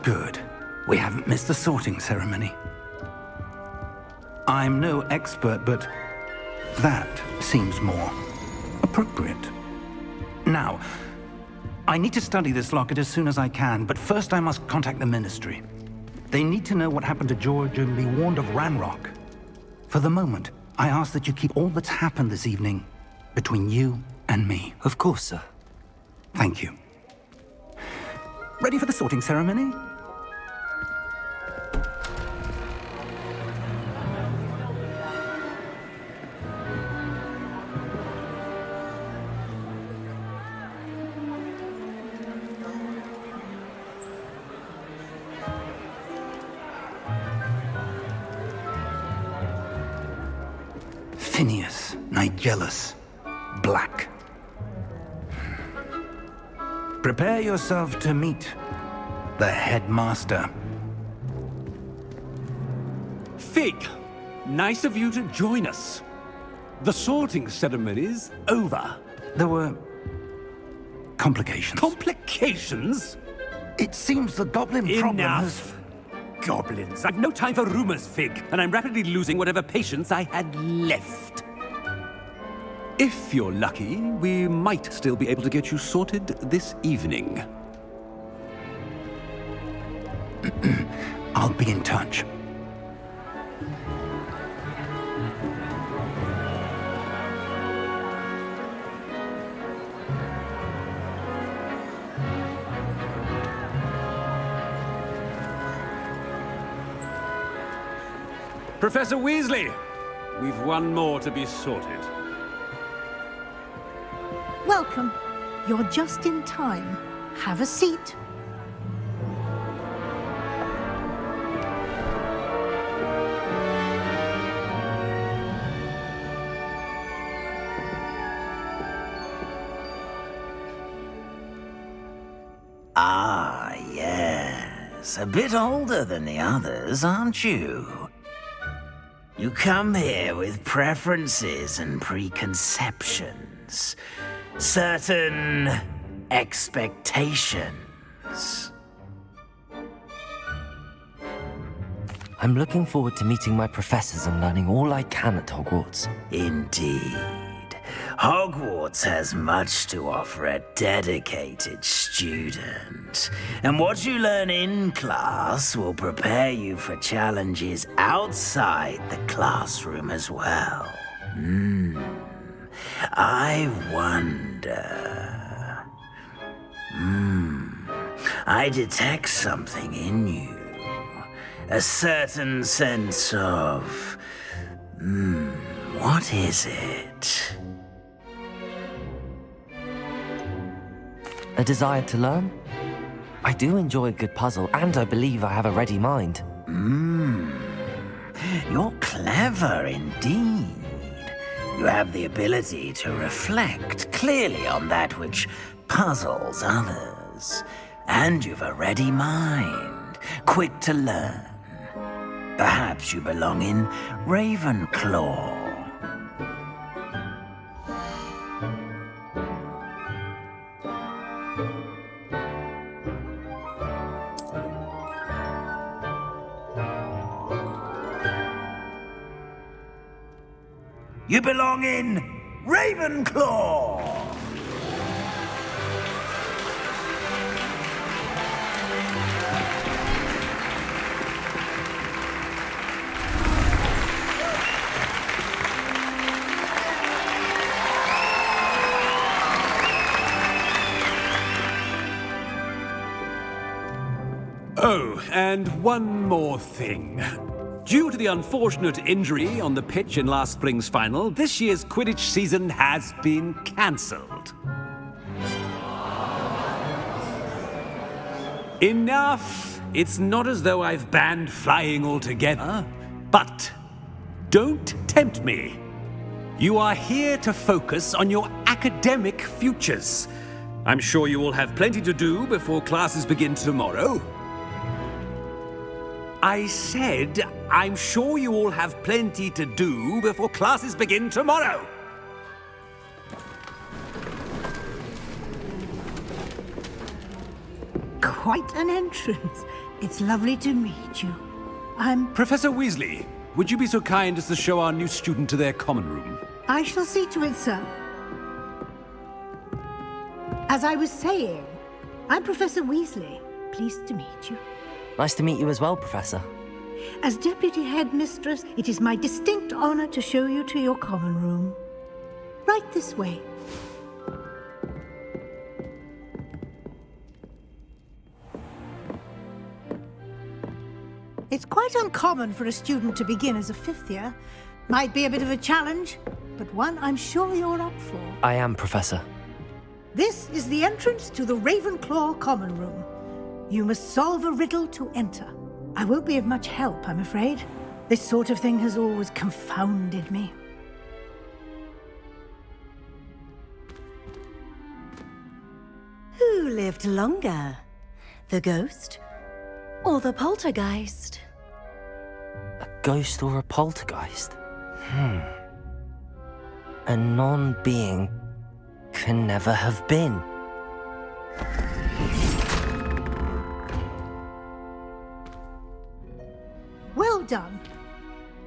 Good. We haven't missed the sorting ceremony. I'm no expert, but that seems more appropriate. Now, I need to study this locket as soon as I can, but first I must contact the Ministry. They need to know what happened to George and be warned of Ranrock. For the moment, I ask that you keep all that's happened this evening between you and me. Of course, sir. Thank you. Ready for the sorting ceremony? Phineas, Nigellus, Black. Prepare yourself to meet the headmaster. Fig, nice of you to join us. The sorting ceremony's over. There were complications. Complications? It seems the goblin problem has... Enough! Goblins. I've no time for rumors, Fig, and I'm rapidly losing whatever patience I had left. If you're lucky, we might still be able to get you sorted this evening. I'll be in touch. Professor Weasley, we've one more to be sorted. Welcome. You're just in time. Have a seat. Ah, yes. A bit older than the others, aren't you? You come here with preferences and preconceptions. Certain expectations. I'm looking forward to meeting my professors and learning all I can at Hogwarts. Indeed. Hogwarts has much to offer a dedicated student. And what you learn in class will prepare you for challenges outside the classroom as well. I wonder... I detect something in you. A certain sense of... what is it? A desire to learn? I do enjoy a good puzzle, and I believe I have a ready mind. You're clever indeed. You have the ability to reflect clearly on that which puzzles others. And you've a ready mind, quick to learn. Perhaps you belong in Ravenclaw. You belong in Ravenclaw! Oh, and one more thing. Due to the unfortunate injury on the pitch in last spring's final, this year's Quidditch season has been cancelled. Enough! It's not as though I've banned flying altogether, but don't tempt me. You are here to focus on your academic futures. I'm sure you will have plenty to do before classes begin tomorrow. I said, I'm sure you all have plenty to do before classes begin tomorrow. Quite an entrance. It's lovely to meet you. I'm... Professor Weasley, would you be so kind as to show our new student to their common room? I shall see to it, sir. As I was saying, I'm Professor Weasley. Pleased to meet you. Nice to meet you as well, Professor. As Deputy Headmistress, it is my distinct honor to show you to your common room. Right this way. It's quite uncommon for a student to begin as a fifth year. Might be a bit of a challenge, but one I'm sure you're up for. I am, Professor. This is the entrance to the Ravenclaw common room. You must solve a riddle to enter. I won't be of much help, I'm afraid. This sort of thing has always confounded me. Who lived longer? The ghost or the poltergeist? A ghost or a poltergeist? A non-being can never have been. Well done.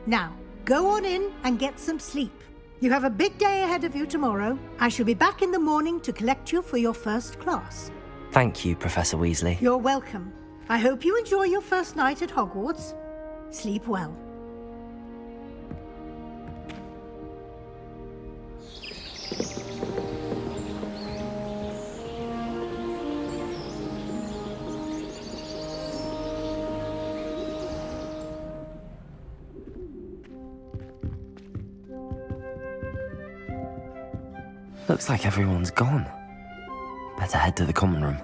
Now, go on in and get some sleep. You have a big day ahead of you tomorrow. I shall be back in the morning to collect you for your first class. Thank you, Professor Weasley. You're welcome. I hope you enjoy your first night at Hogwarts. Sleep well. Looks like everyone's gone. Better head to the common room.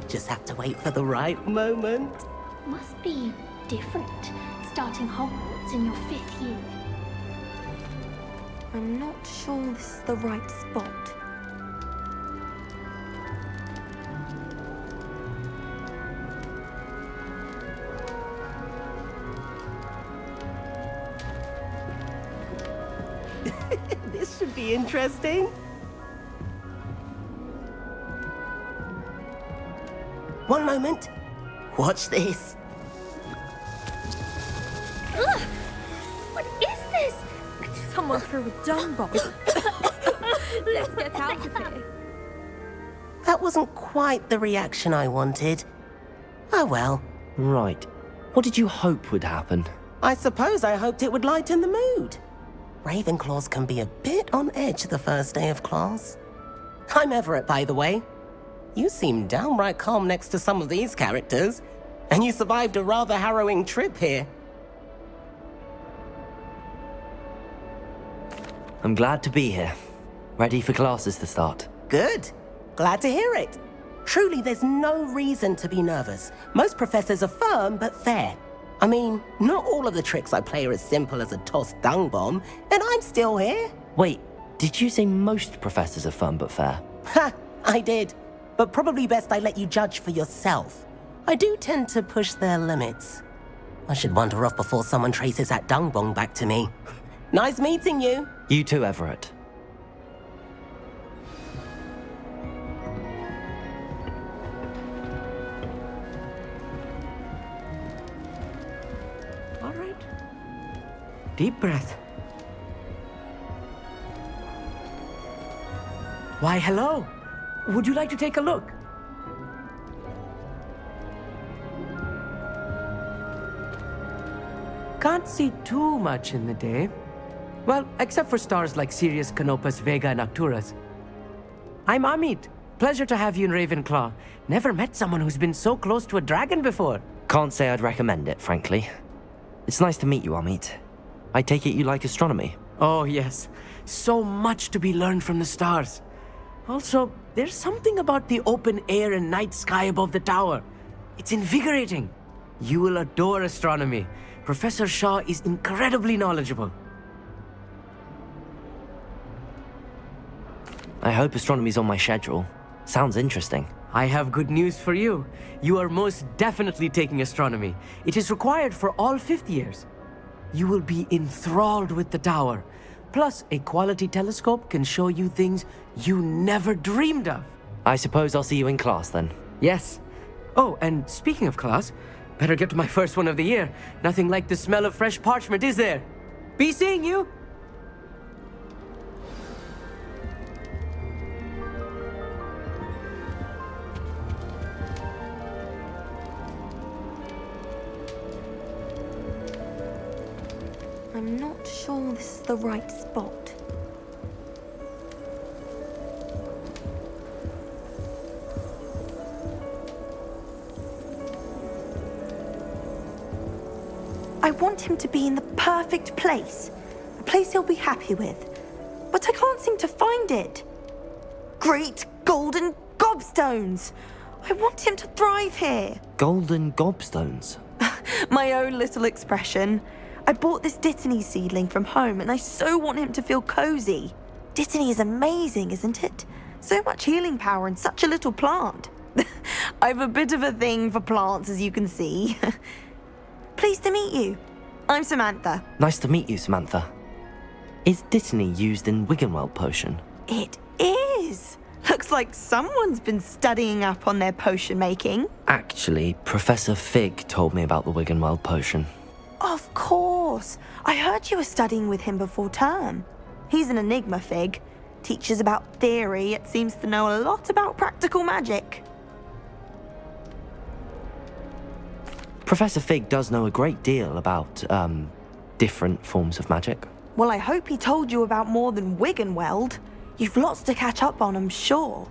Just have to wait for the right moment. Must be different, starting Hogwarts in your 5th year. I'm not sure this is the right spot. This should be interesting. One moment. Watch this. Ugh! What is this? Someone threw a dung bomb. Let's get out of here. That wasn't quite the reaction I wanted. Oh well. Right. What did you hope would happen? I suppose I hoped it would lighten the mood. Ravenclaws can be a bit on edge the first day of class. I'm Everett, by the way. You seem downright calm next to some of these characters, and you survived a rather harrowing trip here. I'm glad to be here. Ready for classes to start. Good. Glad to hear it. Truly, there's no reason to be nervous. Most professors are firm but fair. I mean, not all of the tricks I play are as simple as a tossed dung bomb, and I'm still here. Wait, did you say most professors are fun but fair? Ha! I did. But probably best I let you judge for yourself. I do tend to push their limits. I should wander off before someone traces that dung bomb back to me. Nice meeting you. You too, Everett. All right. Deep breath. Why, hello. Would you like to take a look? Can't see too much in the day. Well, except for stars like Sirius, Canopus, Vega, and Arcturus. I'm Amit. Pleasure to have you in Ravenclaw. Never met someone who's been so close to a dragon before. Can't say I'd recommend it, frankly. It's nice to meet you, Amit. I take it you like astronomy. Oh, yes. So much to be learned from the stars. Also, there's something about the open air and night sky above the tower. It's invigorating. You will adore astronomy. Professor Shaw is incredibly knowledgeable. I hope astronomy's on my schedule. Sounds interesting. I have good news for you. You are most definitely taking astronomy. It is required for all fifth years. You will be enthralled with the tower. Plus, a quality telescope can show you things you never dreamed of. I suppose I'll see you in class then. Yes. Oh, and speaking of class, better get to my first one of the year. Nothing like the smell of fresh parchment, is there? Be seeing you! I'm not sure this is the right spot. I want him to be in the perfect place. A place he'll be happy with. But I can't seem to find it. Great golden gobstones! I want him to thrive here. Golden gobstones? My own little expression. I bought this Dittany seedling from home and I so want him to feel cozy. Dittany is amazing, isn't it? So much healing power in such a little plant. I've a bit of a thing for plants, as you can see. Pleased to meet you. I'm Samantha. Nice to meet you, Samantha. Is Dittany used in Wiggenweld potion? It is. Looks like someone's been studying up on their potion making. Actually, Professor Fig told me about the Wiggenweld potion. Of course. I heard you were studying with him before term. He's an enigma, Fig. Teaches about theory, yet seems to know a lot about practical magic. Professor Fig does know a great deal about, different forms of magic. Well, I hope he told you about more than Wiggenweld. You've lots to catch up on, I'm sure.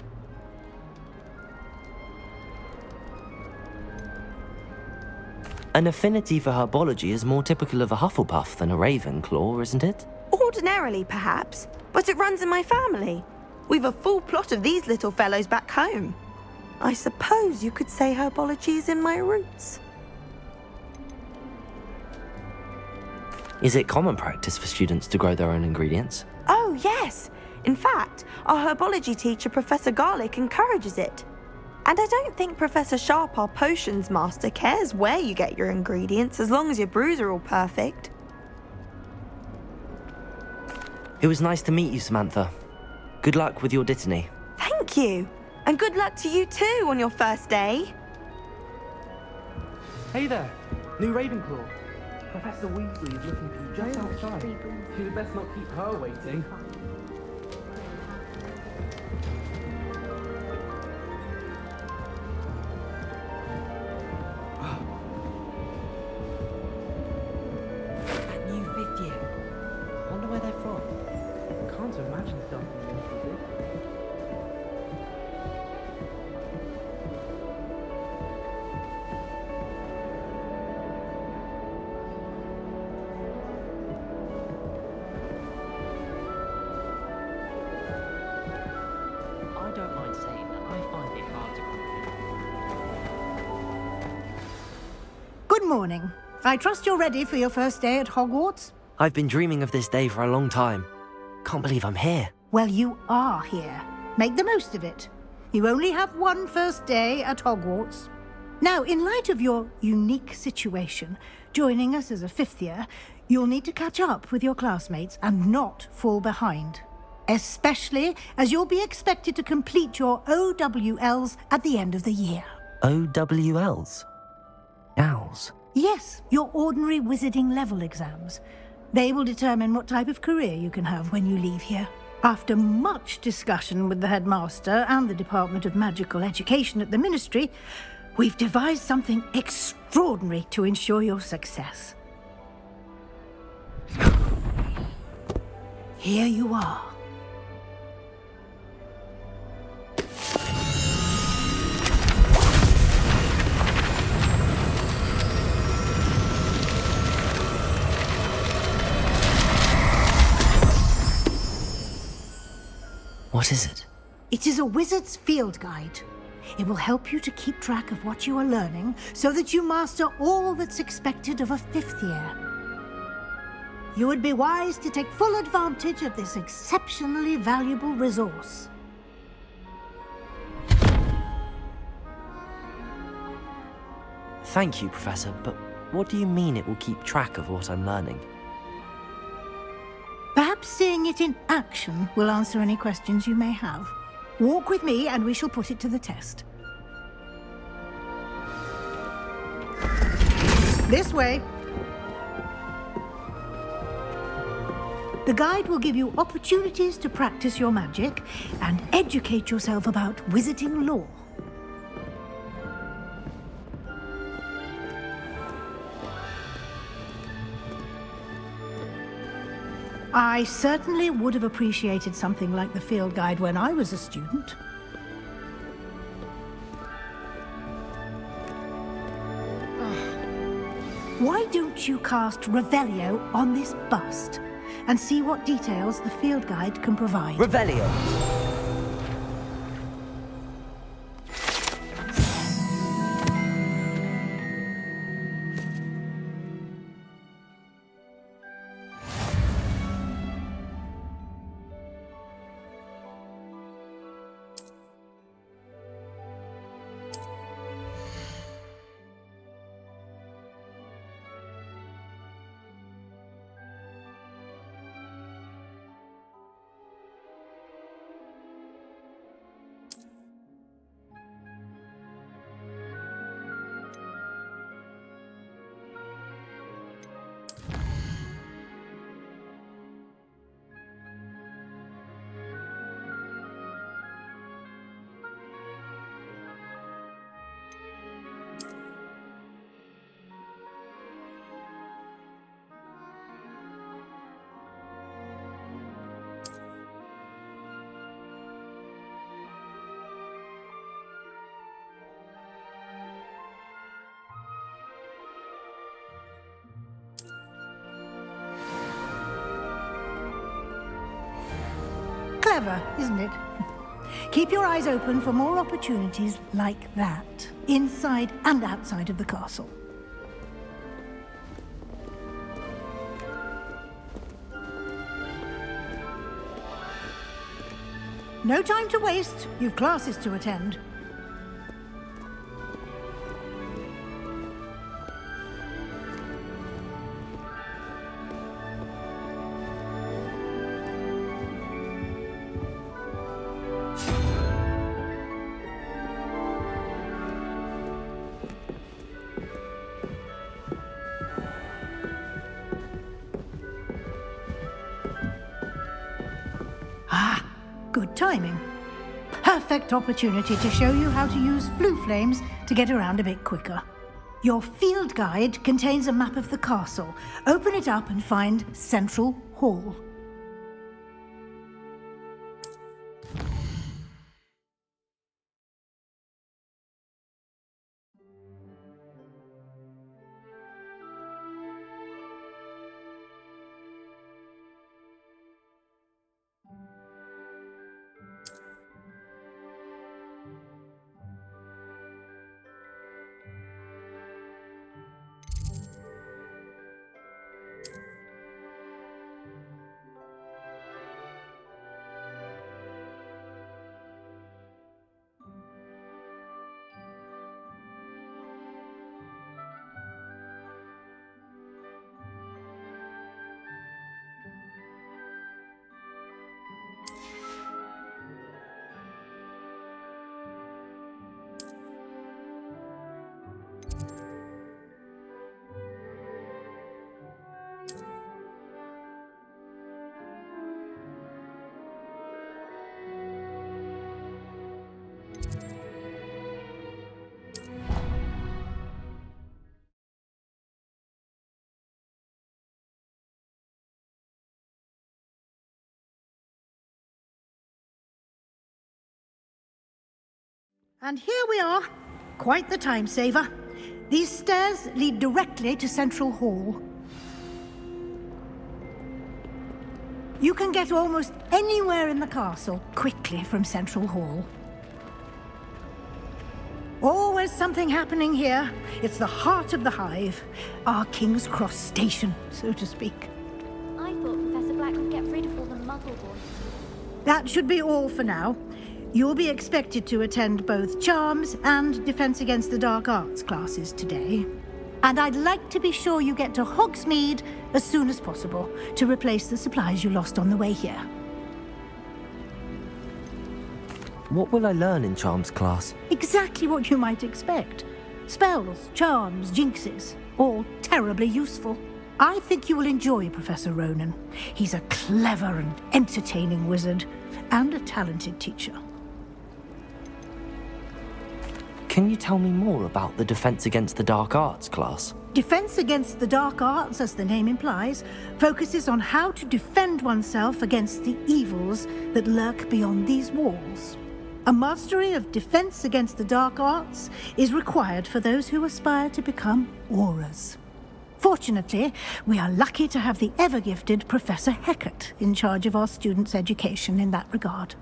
An affinity for herbology is more typical of a Hufflepuff than a Ravenclaw, isn't it? Ordinarily, perhaps, but it runs in my family. We've a full plot of these little fellows back home. I suppose you could say herbology is in my roots. Is it common practice for students to grow their own ingredients? Oh, yes. In fact, our herbology teacher, Professor Garlick, encourages it. And I don't think Professor Sharp, our potions master, cares where you get your ingredients as long as your brews are all perfect. It was nice to meet you, Samantha. Good luck with your Dittany. Thank you. And good luck to you too on your first day. Hey there, new Ravenclaw. Professor Weasley is looking for you just outside. You'd best not keep her waiting. That new fifth year. Wonder where they're from. Can't imagine starting with this. I don't mind saying that I find it hard to comprehend. Good morning. I trust you're ready for your first day at Hogwarts? I've been dreaming of this day for a long time. Can't believe I'm here. Well, you are here. Make the most of it. You only have one first day at Hogwarts. Now, in light of your unique situation, joining us as a fifth year, you'll need to catch up with your classmates and not fall behind. Especially as you'll be expected to complete your OWLs at the end of the year. OWLs? Owls? Yes, your ordinary wizarding level exams. They will determine what type of career you can have when you leave here. After much discussion with the headmaster and the Department of Magical Education at the Ministry, we've devised something extraordinary to ensure your success. Here you are. What is it? It is a wizard's field guide. It will help you to keep track of what you are learning so that you master all that's expected of a 5th year. You would be wise to take full advantage of this exceptionally valuable resource. Thank you, Professor, but what do you mean it will keep track of what I'm learning? Perhaps seeing it in action will answer any questions you may have. Walk with me and we shall put it to the test. This way. The guide will give you opportunities to practice your magic and educate yourself about wizarding lore. I certainly would have appreciated something like the field guide when I was a student. Why don't you cast Revelio on this bust and see what details the field guide can provide? Revelio! Clever, isn't it? Keep your eyes open for more opportunities like that, inside and outside of the castle. No time to waste. You've classes to attend. Good timing. Perfect opportunity to show you how to use flue flames to get around a bit quicker. Your field guide contains a map of the castle. Open it up and find Central Hall. And here we are. Quite the time saver. These stairs lead directly to Central Hall. You can get almost anywhere in the castle quickly from Central Hall. Always something happening here. It's the heart of the Hive. Our King's Cross station, so to speak. I thought Professor Black would get rid of all the muggle boys. That should be all for now. You'll be expected to attend both Charms and Defense Against the Dark Arts classes today. And I'd like to be sure you get to Hogsmeade as soon as possible to replace the supplies you lost on the way here. What will I learn in Charms class? Exactly what you might expect. Spells, charms, jinxes, all terribly useful. I think you will enjoy Professor Ronan. He's a clever and entertaining wizard, and a talented teacher. Can you tell me more about the Defense Against the Dark Arts class? Defense Against the Dark Arts, as the name implies, focuses on how to defend oneself against the evils that lurk beyond these walls. A mastery of Defense Against the Dark Arts is required for those who aspire to become Auras. Fortunately, we are lucky to have the ever-gifted Professor Hecat in charge of our students' education in that regard.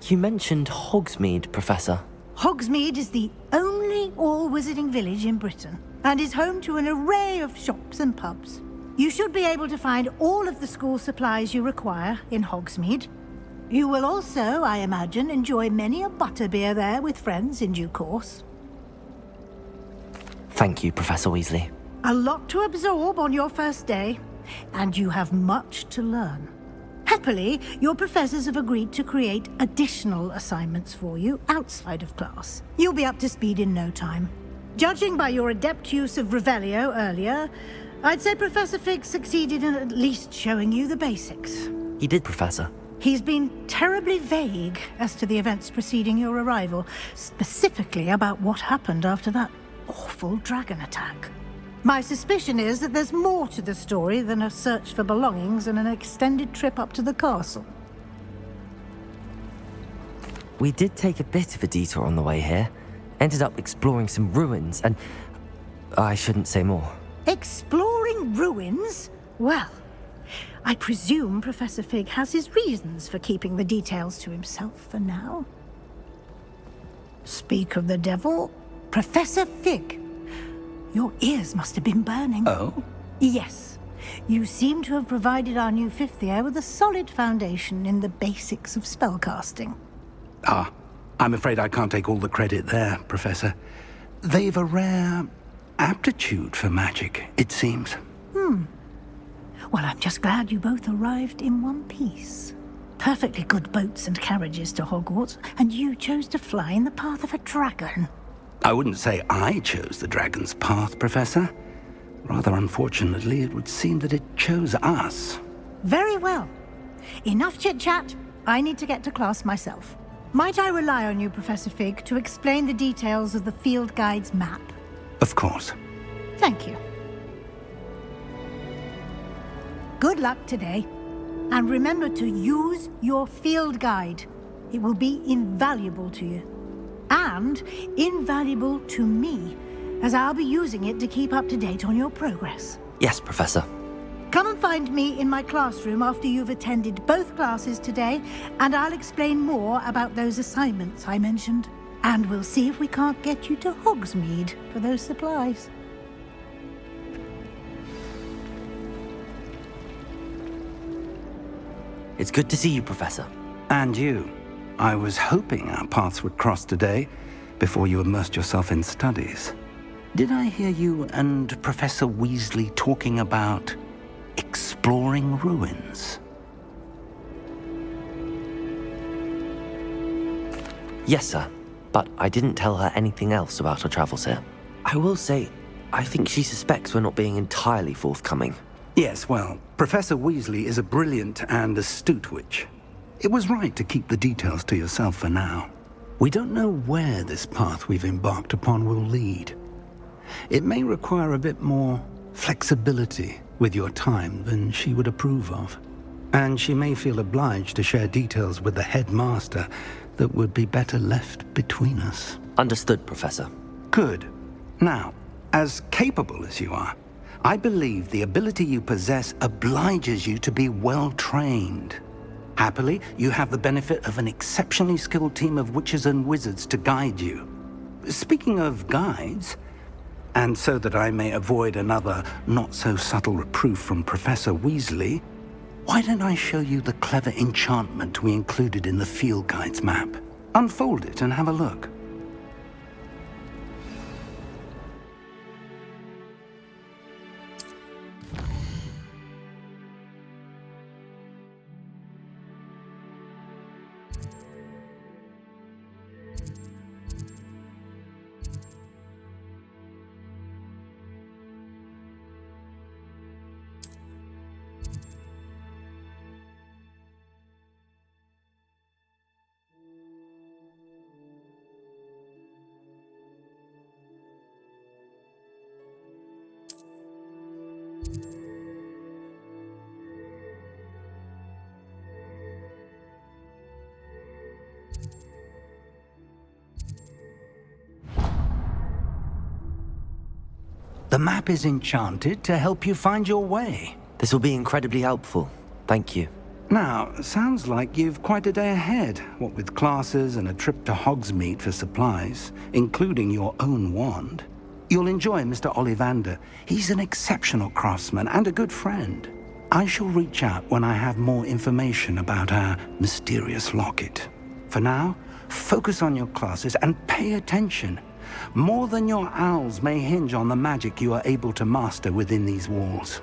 You mentioned Hogsmeade, Professor. Hogsmeade is the only all-wizarding village in Britain and is home to an array of shops and pubs. You should be able to find all of the school supplies you require in Hogsmeade. You will also, I imagine, enjoy many a butterbeer there with friends in due course. Thank you, Professor Weasley. A lot to absorb on your first day, and you have much to learn. Happily, your professors have agreed to create additional assignments for you outside of class. You'll be up to speed in no time. Judging by your adept use of Revelio earlier, I'd say Professor Fig succeeded in at least showing you the basics. He did, Professor. He's been terribly vague as to the events preceding your arrival, specifically about what happened after that awful dragon attack. My suspicion is that there's more to the story than a search for belongings and an extended trip up to the castle. We did take a bit of a detour on the way here. Ended up exploring some ruins and... I shouldn't say more. Exploring ruins? Well, I presume Professor Fig has his reasons for keeping the details to himself for now. Speak of the devil, Professor Fig. Your ears must have been burning. Oh? Yes. You seem to have provided our new fifth year with a solid foundation in the basics of spellcasting. Ah, I'm afraid I can't take all the credit there, Professor. They've a rare aptitude for magic, it seems. Well, I'm just glad you both arrived in one piece. Perfectly good boats and carriages to Hogwarts, and you chose to fly in the path of a dragon. I wouldn't say I chose the dragon's path, Professor. Rather unfortunately, it would seem that it chose us. Very well. Enough chit-chat. I need to get to class myself. Might I rely on you, Professor Fig, to explain the details of the field guide's map? Of course. Thank you. Good luck today. And remember to use your field guide. It will be invaluable to you. And invaluable to me, as I'll be using it to keep up to date on your progress. Yes, Professor. Come and find me in my classroom after you've attended both classes today, and I'll explain more about those assignments I mentioned. And we'll see if we can't get you to Hogsmeade for those supplies. It's good to see you, Professor. And you. I was hoping our paths would cross today, before you immersed yourself in studies. Did I hear you and Professor Weasley talking about exploring ruins? Yes, sir. But I didn't tell her anything else about her travels here. I will say, I think she suspects we're not being entirely forthcoming. Yes, well, Professor Weasley is a brilliant and astute witch. It was right to keep the details to yourself for now. We don't know where this path we've embarked upon will lead. It may require a bit more flexibility with your time than she would approve of. And she may feel obliged to share details with the headmaster that would be better left between us. Understood, Professor. Good. Now, as capable as you are, I believe the ability you possess obliges you to be well trained. Happily, you have the benefit of an exceptionally skilled team of witches and wizards to guide you. Speaking of guides, and so that I may avoid another not-so-subtle reproof from Professor Weasley, why don't I show you the clever enchantment we included in the field guide's map? Unfold it and have a look. The map is enchanted to help you find your way. This will be incredibly helpful. Thank you. Now, sounds like you've quite a day ahead, what with classes and a trip to Hogsmeade for supplies, including your own wand. You'll enjoy Mr. Ollivander. He's an exceptional craftsman and a good friend. I shall reach out when I have more information about our mysterious locket. For now, focus on your classes and pay attention. More than your owls may hinge on the magic you are able to master within these walls.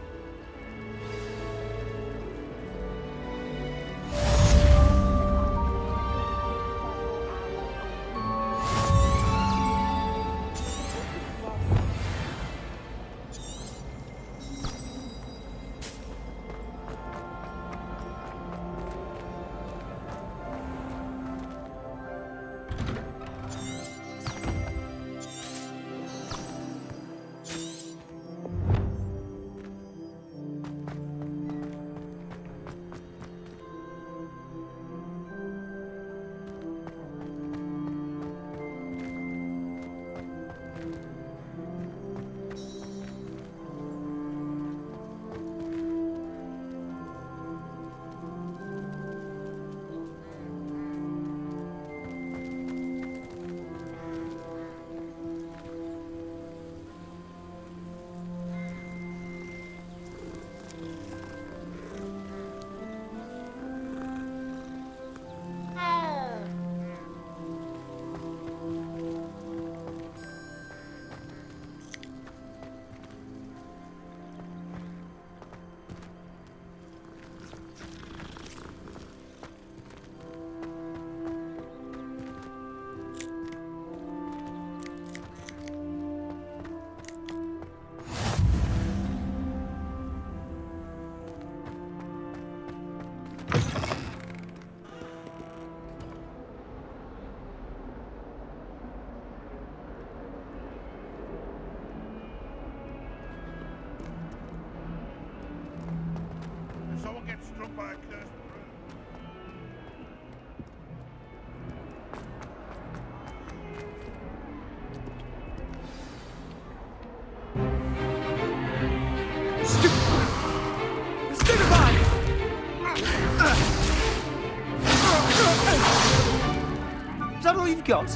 Is that all you've got?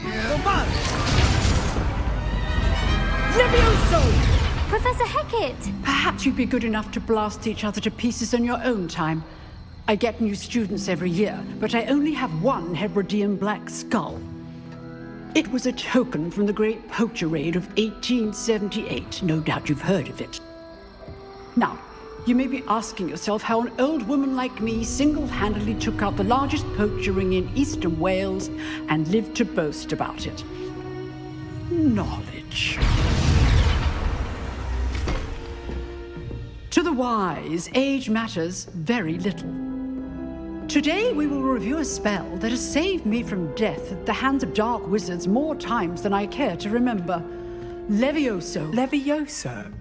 Yeah. Levioso! Professor Hecat! Perhaps you'd be good enough to blast each other to pieces in your own time. I get new students every year, but I only have one Hebridean black skull. It was a token from the Great Poacher Raid of 1878. No doubt you've heard of it. Now, you may be asking yourself how an old woman like me single-handedly took out the largest poacher ring in eastern Wales and lived to boast about it. Knowledge. To the wise, age matters very little. Today we will review a spell that has saved me from death at the hands of dark wizards more times than I care to remember. Levioso. Levioso?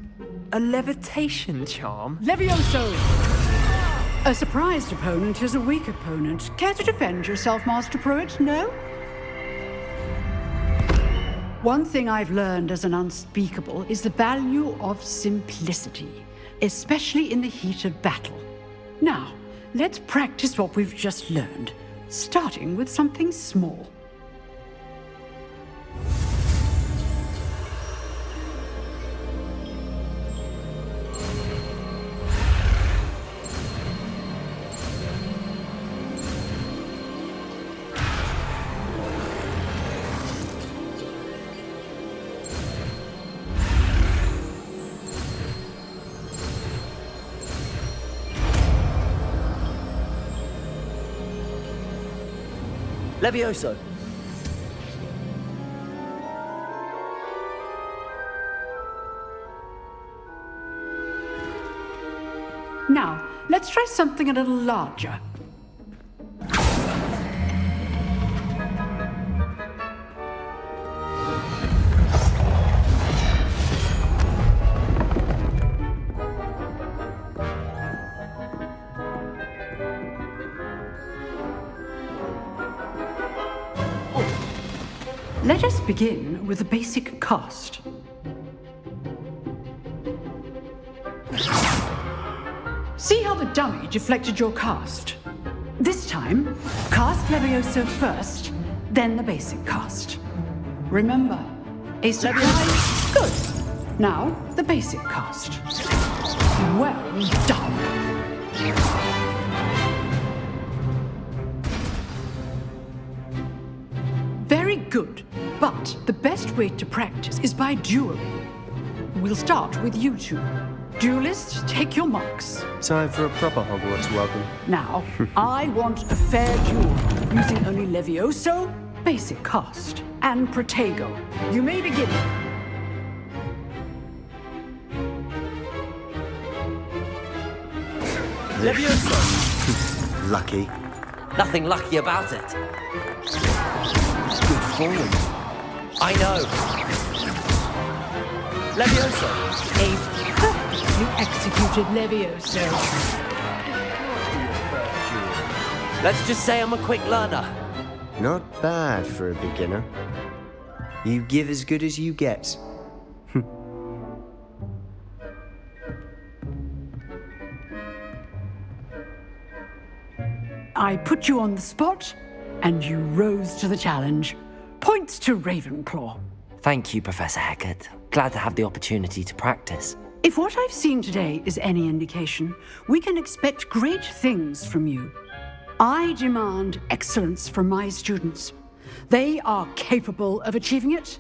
A levitation charm? Levioso! A surprised opponent is a weak opponent. Care to defend yourself, Master Pruitt? No? One thing I've learned as an unspeakable is the value of simplicity, especially in the heat of battle. Now, let's practice what we've just learned, starting with something small. Levioso. Now, let's try something a little larger. Let us begin with the basic cast. See how the dummy deflected your cast? This time, cast Levioso first, then the basic cast. Remember, a surprise. Good. Now, the basic cast. Well done. Very good, but the best way to practice is by dueling. We'll start with you two. Duelists, take your marks. Time for a proper Hogwarts welcome. Now, I want a fair duel, using only Levioso, basic cast, and Protego. You may begin. Levioso! Lucky. Nothing lucky about it. Good form. I know. Levioso! A perfectly executed Levioso. Let's just say I'm a quick learner. Not bad for a beginner. You give as good as you get. I put you on the spot, and you rose to the challenge. Points to Ravenclaw. Thank you, Professor Hecat. Glad to have the opportunity to practice. If what I've seen today is any indication, we can expect great things from you. I demand excellence from my students. They are capable of achieving it,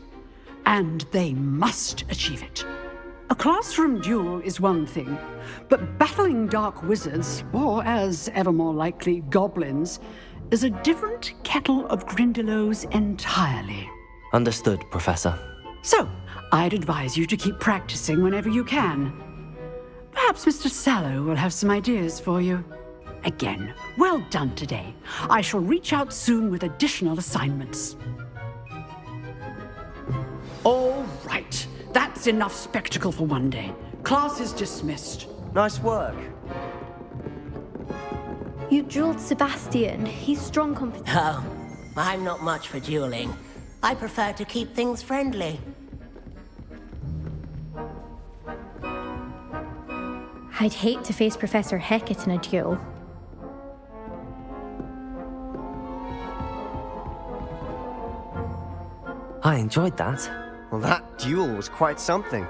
and they must achieve it. A classroom duel is one thing, but battling dark wizards, or as ever more likely, goblins, is a different kettle of Grindylows entirely. Understood, Professor. So, I'd advise you to keep practicing whenever you can. Perhaps Mr. Sallow will have some ideas for you. Again, well done today. I shall reach out soon with additional assignments. All right. That's enough spectacle for one day. Class is dismissed. Nice work. You dueled Sebastian. He's strong competition. Oh, I'm not much for dueling. I prefer to keep things friendly. I'd hate to face Professor Hecat in a duel. I enjoyed that. Well, that duel was quite something.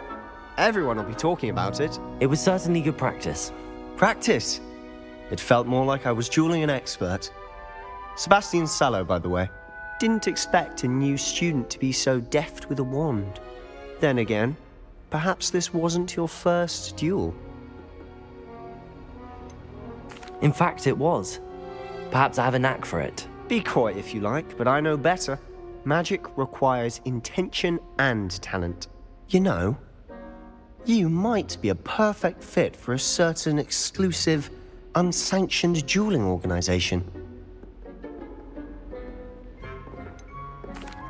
Everyone will be talking about it. It was certainly good practice. Practice? It felt more like I was dueling an expert. Sebastian Sallow, by the way. Didn't expect a new student to be so deft with a wand. Then again, perhaps this wasn't your first duel. In fact, it was. Perhaps I have a knack for it. Be coy if you like, but I know better. Magic requires intention and talent. You know, you might be a perfect fit for a certain exclusive, unsanctioned dueling organization.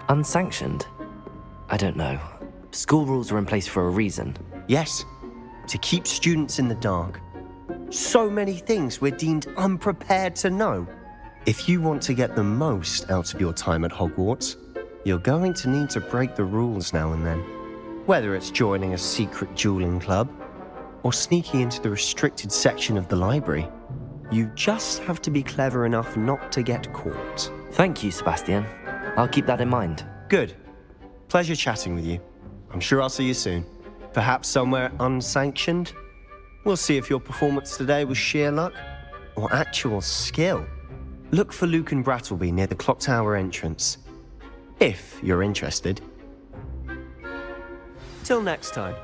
Unsanctioned? I don't know. School rules are in place for a reason. Yes, to keep students in the dark. So many things we're deemed unprepared to know. If you want to get the most out of your time at Hogwarts, You're going to need to break the rules now and then. Whether it's joining a secret dueling club, or sneaking into the restricted section of the library. You just have to be clever enough not to get caught. Thank you, Sebastian. I'll keep that in mind. Good. Pleasure chatting with you. I'm sure I'll see you soon. Perhaps somewhere unsanctioned? We'll see if your performance today was sheer luck or actual skill. Look for Luke and Brattleby near the clock tower entrance. If you're interested. Till next time.